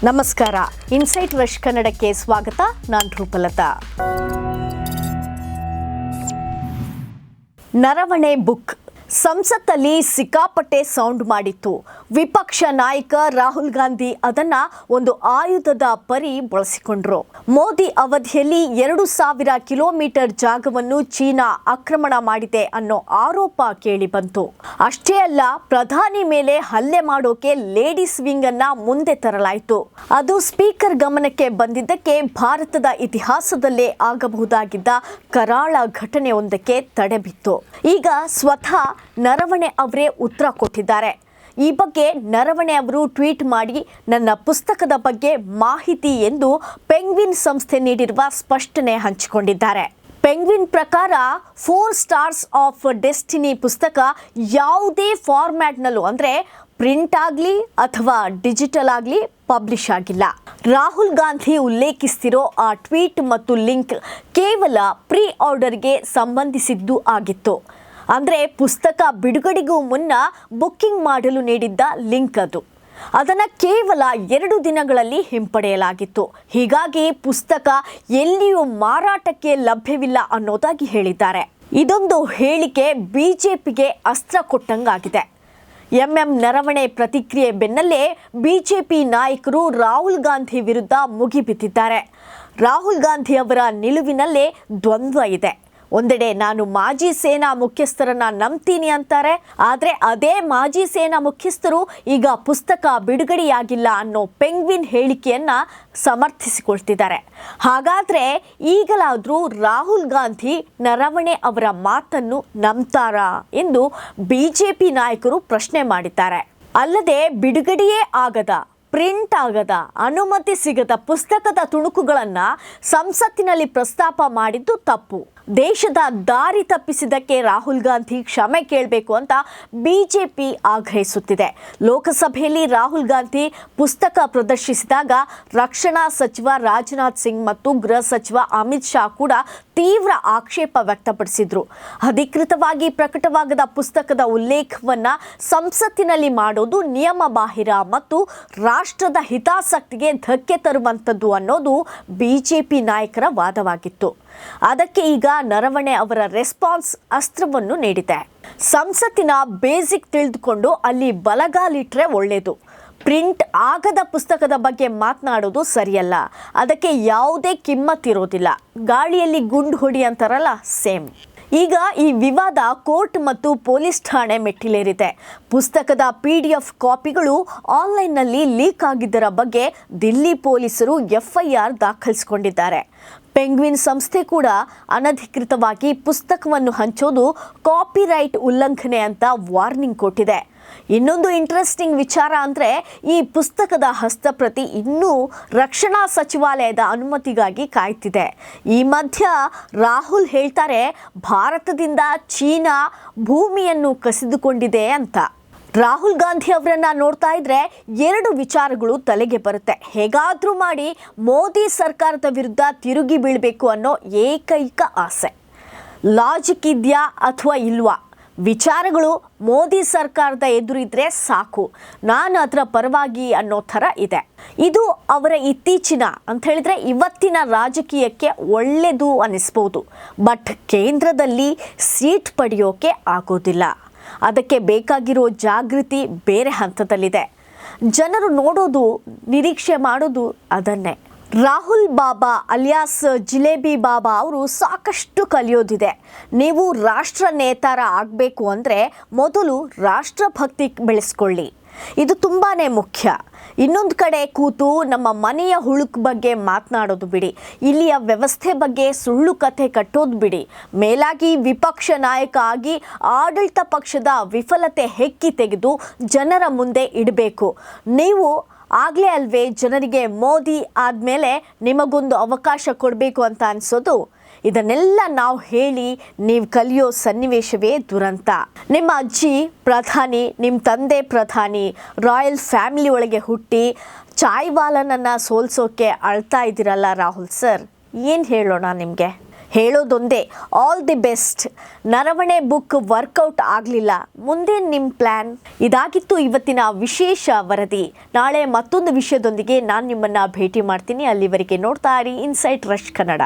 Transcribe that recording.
ನಮಸ್ಕಾರ. Insight rush ಕನ್ನಡಕ್ಕೆ ಸ್ವಾಗತ. ನಾನು ರೂಪಲತಾ. ನರವಣೆ ಬುಕ್ ಸಂಸತ್ತಲ್ಲಿ ಸಿಕ್ಕಾಪಟ್ಟೆ ಸೌಂಡ್ ಮಾಡಿತ್ತು. ವಿಪಕ್ಷ ನಾಯಕ ರಾಹುಲ್ ಗಾಂಧಿ ಅದನ್ನ ಒಂದು ಆಯುಧದ ಪರಿ ಬಳಸಿಕೊಂಡ್ರು. ಮೋದಿ ಅವಧಿಯಲ್ಲಿ 2,000 ಕಿಲೋಮೀಟರ್ ಜಾಗವನ್ನು ಚೀನಾ ಆಕ್ರಮಣ ಮಾಡಿದೆ ಅನ್ನೋ ಆರೋಪ ಕೇಳಿ ಬಂತು. ಅಷ್ಟೇ ಅಲ್ಲ, ಪ್ರಧಾನಿ ಮೇಲೆ ಹಲ್ಲೆ ಮಾಡೋಕೆ ಲೇಡೀಸ್ ವಿಂಗ್ ಅನ್ನ ಮುಂದೆ ತರಲಾಯಿತು. ಅದು ಸ್ಪೀಕರ್ ಗಮನಕ್ಕೆ ಬಂದಿದ್ದಕ್ಕೆ ಭಾರತದ ಇತಿಹಾಸದಲ್ಲೇ ಆಗಬಹುದಾಗಿದ್ದ ಕರಾಳ ಘಟನೆಯೊಂದಕ್ಕೆ ತಡೆಬಿತ್ತು. ಈಗ ಸ್ವತಃ ನರವಣೆ ಅವರೇ ಉತ್ತರ ಕೊಟ್ಟಿದ್ದಾರೆ. ಈ ಬಗ್ಗೆ ನರವಣೆ ಅವರು ಟ್ವೀಟ್ ಮಾಡಿ, ನನ್ನ ಪುಸ್ತಕದ ಬಗ್ಗೆ ಮಾಹಿತಿ ಎಂದು ಪೆಂಗ್ವಿನ್ ಸಂಸ್ಥೆ ನೀಡಿರುವ ಸ್ಪಷ್ಟನೆ ಹಂಚಿಕೊಂಡಿದ್ದಾರೆ. ಪೆಂಗ್ವಿನ್ ಪ್ರಕಾರ 4 ಸ್ಟಾರ್ಸ್ ಆಫ್ ಡೆಸ್ಟಿನಿ ಪುಸ್ತಕ ಯಾವುದೇ ಫಾರ್ಮ್ಯಾಟ್ನಲ್ಲೂ ಅಂದರೆ ಪ್ರಿಂಟ್ ಆಗಲಿ ಅಥವಾ ಡಿಜಿಟಲ್ ಆಗಲಿ ಪಬ್ಲಿಷ್ ಆಗಿಲ್ಲ. ರಾಹುಲ್ ಗಾಂಧಿ ಉಲ್ಲೇಖಿಸ್ತಿರೋ ಆ ಟ್ವೀಟ್ ಮತ್ತು ಲಿಂಕ್ ಕೇವಲ ಪ್ರೀ ಆರ್ಡರ್ಗೆ ಸಂಬಂಧಿಸಿದ್ದು ಆಗಿತ್ತು. ಅಂದರೆ ಪುಸ್ತಕ ಬಿಡುಗಡೆಗೂ ಮುನ್ನ ಬುಕ್ಕಿಂಗ್ ಮಾಡಲು ನೀಡಿದ್ದ ಲಿಂಕ್ ಅದು. ಅದನ್ನು ಕೇವಲ 2 ದಿನಗಳಲ್ಲಿ ಹಿಂಪಡೆಯಲಾಗಿತ್ತು. ಹೀಗಾಗಿ ಪುಸ್ತಕ ಎಲ್ಲಿಯೂ ಮಾರಾಟಕ್ಕೆ ಲಭ್ಯವಿಲ್ಲ ಅನ್ನೋದಾಗಿ ಹೇಳಿದ್ದಾರೆ. ಇದೊಂದು ಹೇಳಿಕೆ ಬಿಜೆಪಿಗೆ ಅಸ್ತ್ರ ಕೊಟ್ಟಂಗಾಗಿದೆ. ನರವಣೆ ಪ್ರತಿಕ್ರಿಯೆ ಬೆನ್ನಲ್ಲೇ ಬಿಜೆಪಿ ನಾಯಕರು ರಾಹುಲ್ ಗಾಂಧಿ ವಿರುದ್ಧ ಮುಗಿಬಿದ್ದಿದ್ದಾರೆ. ರಾಹುಲ್ ಗಾಂಧಿ ಅವರ ನಿಲುವಿನಲ್ಲೇ ದ್ವಂದ್ವ ಇದೆ. ಒಂದೆಡೆ ನಾನು ಮಾಜಿ ಸೇನಾ ಮುಖ್ಯಸ್ಥರನ್ನ ನಂಬ್ತೀನಿ ಅಂತಾರೆ, ಆದರೆ ಅದೇ ಮಾಜಿ ಸೇನಾ ಮುಖ್ಯಸ್ಥರು ಈಗ ಪುಸ್ತಕ ಬಿಡುಗಡೆಯಾಗಿಲ್ಲ ಅನ್ನೋ ಪೆಂಗ್ವಿನ್ ಹೇಳಿಕೆಯನ್ನ ಸಮರ್ಥಿಸಿಕೊಳ್ತಿದ್ದಾರೆ. ಹಾಗಾದ್ರೆ ಈಗಲಾದರೂ ರಾಹುಲ್ ಗಾಂಧಿ ನರವಣೆ ಅವರ ಮಾತನ್ನು ನಂಬ್ತಾರಾ ಎಂದು ಬಿಜೆಪಿ ನಾಯಕರು ಪ್ರಶ್ನೆ ಮಾಡಿದ್ದಾರೆ. ಅಲ್ಲದೆ ಬಿಡುಗಡೆಯೇ ಆಗದ, ಪ್ರಿಂಟ್ ಆಗದ, ಅನುಮತಿ ಸಿಗದ ಪುಸ್ತಕದ ತುಣುಕುಗಳನ್ನು ಸಂಸತ್ತಿನಲ್ಲಿ ಪ್ರಸ್ತಾಪ ಮಾಡಿದ್ದು ತಪ್ಪು. ದೇಶದ ದಾರಿ ತಪ್ಪಿಸಿದ್ದಕ್ಕೆ ರಾಹುಲ್ ಗಾಂಧಿ ಕ್ಷಮೆ ಕೇಳಬೇಕು ಅಂತ ಬಿಜೆಪಿ ಆಗ್ರಹಿಸುತ್ತಿದೆ. ಲೋಕಸಭೆಯಲ್ಲಿ ರಾಹುಲ್ ಗಾಂಧಿ ಪುಸ್ತಕ ಪ್ರದರ್ಶಿಸಿದಾಗ ರಕ್ಷಣಾ ಸಚಿವ ರಾಜನಾಥ್ ಸಿಂಗ್ ಮತ್ತು ಗೃಹ ಸಚಿವ ಅಮಿತ್ ಶಾ ಕೂಡ ತೀವ್ರ ಆಕ್ಷೇಪ ವ್ಯಕ್ತಪಡಿಸಿದ್ರು. ಅಧಿಕೃತವಾಗಿ ಪ್ರಕಟವಾಗದ ಪುಸ್ತಕದ ಉಲ್ಲೇಖವನ್ನ ಸಂಸತ್ತಿನಲ್ಲಿ ಮಾಡೋದು ನಿಯಮ ಬಾಹಿರ ಮತ್ತು ರಾಷ್ಟ್ರದ ಹಿತಾಸಕ್ತಿಗೆ ಧಕ್ಕೆ ತರುವಂಥದ್ದು ಅನ್ನೋದು ಬಿಜೆಪಿ ನಾಯಕರ ವಾದವಾಗಿತ್ತು. ಅದಕ್ಕೆ ಈಗ ನರವಣೆ ಅವರ ರೆಸ್ಪಾನ್ಸ್ ಅಸ್ತ್ರವನ್ನು ನೀಡಿದೆ. ಸಂಸತ್ತಿನ ಬೇಸಿಕ್ ತಿಳಿದುಕೊಂಡು ಅಲ್ಲಿ ಬಲಗಾಲಿಟ್ರೆ ಒಳ್ಳೆಯದು. ಪ್ರಿಂಟ್ ಆಗದ ಪುಸ್ತಕದ ಬಗ್ಗೆ ಮಾತನಾಡೋದು ಸರಿಯಲ್ಲ. ಅದಕ್ಕೆ ಯಾವುದೇ ಕಿಮ್ಮತ್ತಿರೋದಿಲ್ಲ. ಗಾಳಿಯಲ್ಲಿ ಗುಂಡು ಹೊಡಿ ಅಂತಾರಲ್ಲ, ಸೇಮ್. ಈಗ ಈ ವಿವಾದ ಕೋರ್ಟ್ ಮತ್ತು ಪೊಲೀಸ್ ಠಾಣೆ ಮೆಟ್ಟಿಲೇರಿದೆ. ಪುಸ್ತಕದ PDF ಕಾಪಿಗಳು ಆನ್ಲೈನ್ನಲ್ಲಿ ಲೀಕ್ ಆಗಿದ್ದರ ಬಗ್ಗೆ ದಿಲ್ಲಿ ಪೊಲೀಸರು FIR ದಾಖಲಿಸಿಕೊಂಡಿದ್ದಾರೆ. ಪೆಂಗ್ವಿನ್ ಸಂಸ್ಥೆ ಕೂಡ ಅನಧಿಕೃತವಾಗಿ ಪುಸ್ತಕವನ್ನು ಹಂಚೋದು ಕಾಪಿರೈಟ್ ಉಲ್ಲಂಘನೆ ಅಂತ ವಾರ್ನಿಂಗ್ ಕೊಟ್ಟಿದೆ. ಇನ್ನೊಂದು ಇಂಟ್ರೆಸ್ಟಿಂಗ್ ವಿಚಾರ ಅಂದರೆ ಈ ಪುಸ್ತಕದ ಹಸ್ತಪ್ರತಿ ಇನ್ನೂ ರಕ್ಷಣಾ ಸಚಿವಾಲಯದ ಅನುಮತಿಗಾಗಿ ಕಾಯ್ತಿದೆ. ಈ ಮಧ್ಯ ರಾಹುಲ್ ಹೇಳ್ತಾರೆ, ಭಾರತದಿಂದ ಚೀನಾ ಭೂಮಿಯನ್ನು ಕಸಿದುಕೊಂಡಿದೆ ಅಂತ. ರಾಹುಲ್ ಗಾಂಧಿ ಅವರನ್ನ ನೋಡ್ತಾ ಇದ್ರೆ 2 ವಿಚಾರಗಳು ತಲೆಗೆ ಬರುತ್ತೆ. ಹೇಗಾದ್ರೂ ಮಾಡಿ ಮೋದಿ ಸರ್ಕಾರದ ವಿರುದ್ಧ ತಿರುಗಿ ಬೀಳಬೇಕು ಅನ್ನೋ ಏಕೈಕ ಆಸೆ. ಲಾಜಿಕ್ ಇದೆಯಾ ಅಥವಾ ಇಲ್ವಾ? ವಿಚಾರಗಳು ಮೋದಿ ಸರ್ಕಾರದ ಎದುರಿದ್ರೆ ಸಾಕು, ನಾನು ಅದರ ಪರವಾಗಿ ಅನ್ನೋ ಥರ ಇದೆ. ಇದು ಅವರ ಇತ್ತೀಚಿನ ಅಂತ ಹೇಳಿದ್ರೆ ಇವತ್ತಿನ ರಾಜಕೀಯಕ್ಕೆ ಒಳ್ಳೆಯದು ಅನಿಸ್ಬೋದು. ಬಟ್ ಕೇಂದ್ರದಲ್ಲಿ ಸೀಟ್ ಪಡೆಯೋಕೆ ಆಗೋದಿಲ್ಲ. ಅದಕ್ಕೆ ಬೇಕಾಗಿರೋ ಜಾಗೃತಿ ಬೇರೆ ಹಂತದಲ್ಲಿದೆ. ಜನರು ನೋಡೋದು, ನಿರೀಕ್ಷೆ ಮಾಡೋದು ಅದನ್ನೇ. ರಾಹುಲ್ ಬಾಬಾ ಅಲಿಯಾಸ್ ಜಿಲೇಬಿ ಬಾಬಾ ಅವರು ಸಾಕಷ್ಟು ಕಲಿಯೋದಿದೆ. ನೀವು ರಾಷ್ಟ್ರ ನೇತಾರ ಆಗಬೇಕು ಅಂದರೆ ಮೊದಲು ರಾಷ್ಟ್ರಭಕ್ತಿ ಬೆಳೆಸ್ಕೊಳ್ಳಿ. ಇದು ತುಂಬಾ ಮುಖ್ಯ. ಇನ್ನೊಂದು ಕಡೆ ಕೂತು ನಮ್ಮ ಮನೆಯ ಹುಳುಕ್ ಬಗ್ಗೆ ಮಾತನಾಡೋದು ಬಿಡಿ. ಇಲ್ಲಿಯ ವ್ಯವಸ್ಥೆ ಬಗ್ಗೆ ಸುಳ್ಳು ಕಥೆ ಕಟ್ಟೋದು ಬಿಡಿ. ಮೇಲಾಗಿ ವಿಪಕ್ಷ ನಾಯಕ ಆಗಿ ಆಡಳಿತ ಪಕ್ಷದ ವಿಫಲತೆ ಹೆಕ್ಕಿ ತೆಗೆದು ಜನರ ಮುಂದೆ ಇಡಬೇಕು. ನೀವು ಆಗಲೇ ಅಲ್ವೇ ಜನರಿಗೆ ಮೋದಿ ಆದಮೇಲೆ ನಿಮಗೊಂದು ಅವಕಾಶ ಕೊಡಬೇಕು ಅಂತ ಅನಿಸೋದು. ಇದನ್ನೆಲ್ಲ ನಾವು ಹೇಳಿ ನೀವು ಕಲಿಯೋ ಸನ್ನಿವೇಶವೇ ದುರಂತ. ನಿಮ್ಮ ಅಜ್ಜಿ ಪ್ರಧಾನಿ, ನಿಮ್ಮ ತಂದೆ ಪ್ರಧಾನಿ, ರಾಯಲ್ ಫ್ಯಾಮಿಲಿ ಒಳಗೆ ಹುಟ್ಟಿ ಚಾಯ್ವಾಲನನ್ನು ಸೋಲ್ಸೋಕೆ ಅಳ್ತಾ ಇದ್ದೀರಲ್ಲ ರಾಹುಲ್ ಸರ್, ಏನು ಹೇಳೋಣ ನಿಮಗೆ? ಹೇಳೋದೊಂದೇ, all the best. Naravane book work out ಆಗಲಿಲ್ಲ, ಮುಂದೆ ನಿಮ್ಮ ಪ್ಲ್ಯಾನ್? ಇದಾಗಿತ್ತು ಇವತ್ತಿನ ವಿಶೇಷ ವರದಿ. ನಾಳೆ ಮತ್ತೊಂದು ವಿಷಯದೊಂದಿಗೆ ನಾನು ನಿಮ್ಮನ್ನು ಭೇಟಿ ಮಾಡ್ತೀನಿ. ಅಲ್ಲಿವರೆಗೆ ನೋಡ್ತಾ ಇರಿ ಇನ್ಸೈಟ್ ರಶ್ ಕನ್ನಡ.